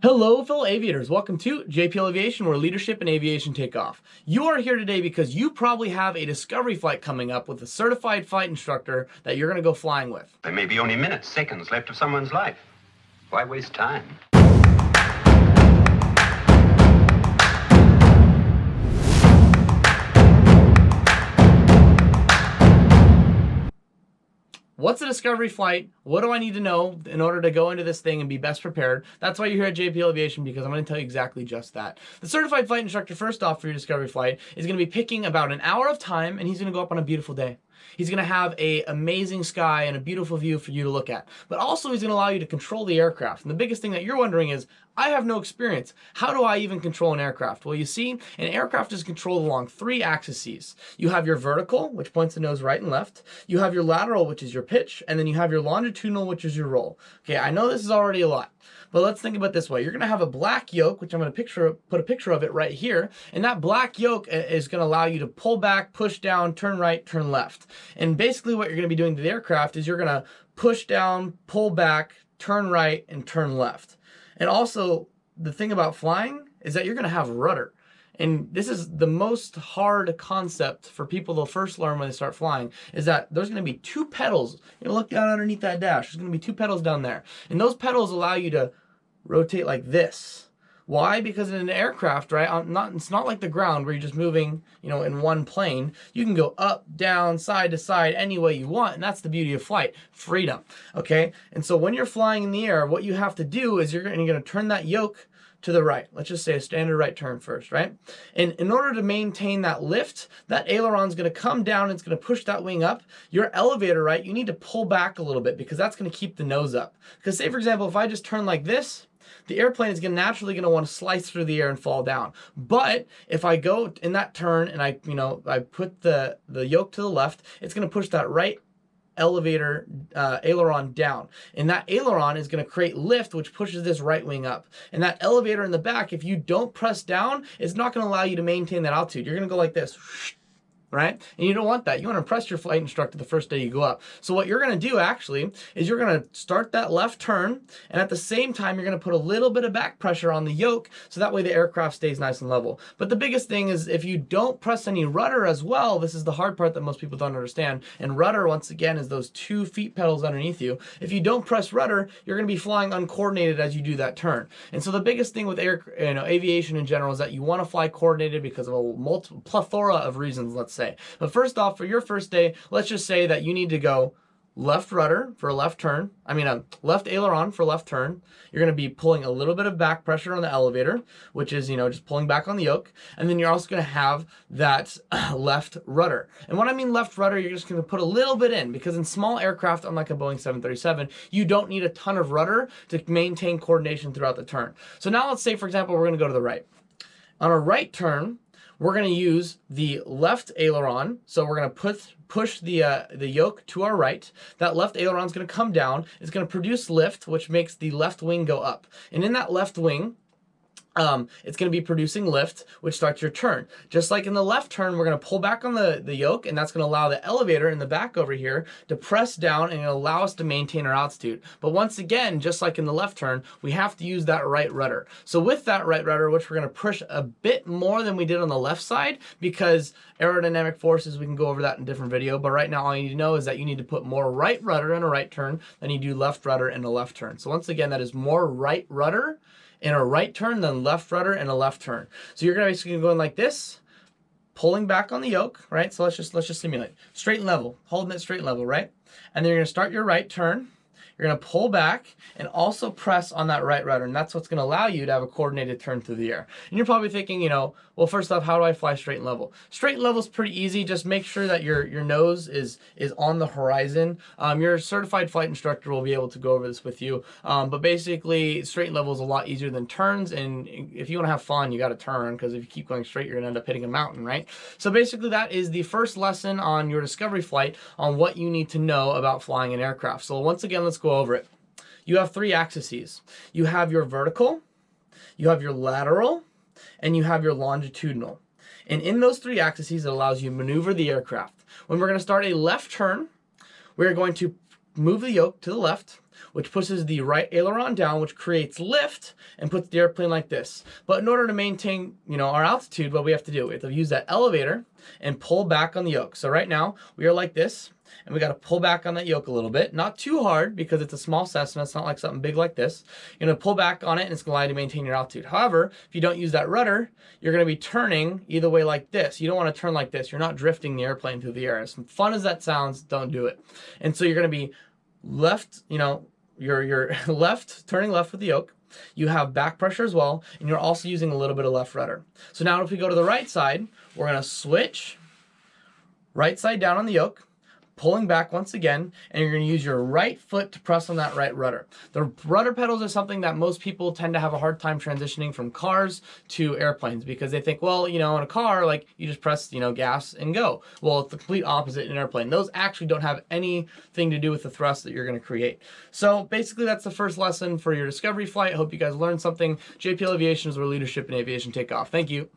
Hello fellow aviators, welcome to JPL Aviation, where leadership and aviation take off. You are here today because you probably have a discovery flight coming up with a certified flight instructor that you're going to go flying with. There may be only minutes, seconds left of someone's life. Why waste time? What's a discovery flight? What do I need to know in order to go into this thing and be best prepared? That's why you're here at JPL Aviation, because I'm going to tell you exactly just that. The certified flight instructor, first off, for your discovery flight is going to be picking about an hour of time, and he's going to go up on a beautiful day. He's going to have an amazing sky and a beautiful view for you to look at. But also he's going to allow you to control the aircraft. And the biggest thing that you're wondering is, I have no experience. How do I even control an aircraft? Well, you see, an aircraft is controlled along three axes. You have your vertical, which points the nose right and left. You have your lateral, which is your pitch. And then you have your longitudinal, which is your roll. Okay, I know this is already a lot, but let's think about it this way. You're going to have a black yoke, which I'm going to put a picture of it right here. And that black yoke is going to allow you to pull back, push down, turn right, turn left. And basically what you're going to be doing to the aircraft is you're going to push down, pull back, turn right, and turn left. And also, the thing about flying is that you're going to have rudder. And this is the most hard concept for people to first learn when they start flying, is that there's going to be two pedals. You look down underneath that dash. There's going to be two pedals down there. And those pedals allow you to rotate like this. Why? Because in an aircraft, right, it's not like the ground where you're just moving, in one plane. You can go up, down, side to side, any way you want, and that's the beauty of flight, freedom, okay? And so when you're flying in the air, what you have to do is you're going to turn that yoke to the right. Let's just say a standard right turn first, right? And in order to maintain that lift, that aileron's going to come down, it's going to push that wing up. Your elevator, right, you need to pull back a little bit because that's going to keep the nose up. Because say, for example, if I just turn like this, the airplane is naturally going to want to slice through the air and fall down. But if I go in that turn and I put the yoke to the left, it's going to push that right elevator aileron down. And that aileron is going to create lift, which pushes this right wing up. And that elevator in the back, if you don't press down, it's not going to allow you to maintain that altitude. You're going to go like this. Right? And you don't want that. You want to impress your flight instructor the first day you go up. So what you're going to do actually is you're going to start that left turn, and at the same time you're going to put a little bit of back pressure on the yoke so that way the aircraft stays nice and level. But the biggest thing is if you don't press any rudder as well, this is the hard part that most people don't understand. And rudder, once again, is those 2 feet pedals underneath you. If you don't press rudder, you're going to be flying uncoordinated as you do that turn. And so the biggest thing with aviation in general is that you want to fly coordinated because of a plethora of reasons, let's say. But first off, for your first day, let's just say that you need to go left rudder for a left turn. Left aileron for left turn. You're going to be pulling a little bit of back pressure on the elevator, which is, just pulling back on the yoke. And then you're also going to have that left rudder. And when I mean left rudder, you're just going to put a little bit in, because in small aircraft, unlike a Boeing 737, you don't need a ton of rudder to maintain coordination throughout the turn. So now let's say, for example, we're going to go to the right. On a right turn, we're going to use the left aileron. So we're going to push the yoke to our right. That left aileron is going to come down. It's going to produce lift, which makes the left wing go up. And in that left wing, it's going to be producing lift, which starts your turn. Just like in the left turn, we're going to pull back on the yoke, and that's going to allow the elevator in the back over here to press down and allow us to maintain our altitude. But once again, just like in the left turn, we have to use that right rudder. So with that right rudder, which we're going to push a bit more than we did on the left side, because aerodynamic forces, we can go over that in a different video. But right now, all you need to know is that you need to put more right rudder in a right turn than you do left rudder in a left turn. So once again, that is more right rudder in a right turn than left rudder in a left turn. So you're gonna basically go in like this, pulling back on the yoke, right? So let's just simulate. Straight and level, holding it straight and level, right? And then you're gonna start your right turn. You're gonna pull back and also press on that right rudder, and that's what's gonna allow you to have a coordinated turn through the air. And you're probably thinking, well, first off, how do I fly straight and level? Straight and level is pretty easy. Just make sure that your nose is on the horizon. Your certified flight instructor will be able to go over this with you. But basically, straight and level is a lot easier than turns. And if you want to have fun, you got to turn, because if you keep going straight, you're gonna end up hitting a mountain, right? So basically, that is the first lesson on your discovery flight on what you need to know about flying an aircraft. So once again, let's go over it. You have 3 axes. You have your vertical, you have your lateral, and you have your longitudinal. And in those 3 axes, it allows you to maneuver the aircraft. When we're going to start a left turn, we're going to move the yoke to the left. which pushes the right aileron down, which creates lift and puts the airplane like this. But in order to maintain, our altitude, what we have to do, we have to use that elevator and pull back on the yoke. So right now we are like this, and we got to pull back on that yoke a little bit, not too hard because it's a small Cessna. It's not like something big like this. You're going to pull back on it, and it's going to allow you to maintain your altitude. However, if you don't use that rudder, you're going to be turning either way like this. You don't want to turn like this. You're not drifting the airplane through the air. As fun as that sounds, don't do it. And so you're going to be left, you're left, turning left with the yoke. You have back pressure as well, and you're also using a little bit of left rudder. So now if we go to the right side, we're going to switch right side down on the yoke, pulling back once again, and you're going to use your right foot to press on that right rudder. The rudder pedals are something that most people tend to have a hard time transitioning from cars to airplanes because they think, well, in a car, like you just press, gas and go. Well, it's the complete opposite in an airplane. Those actually don't have anything to do with the thrust that you're going to create. So basically, that's the first lesson for your discovery flight. I hope you guys learned something. JPL Aviation is where leadership in aviation take off. Thank you.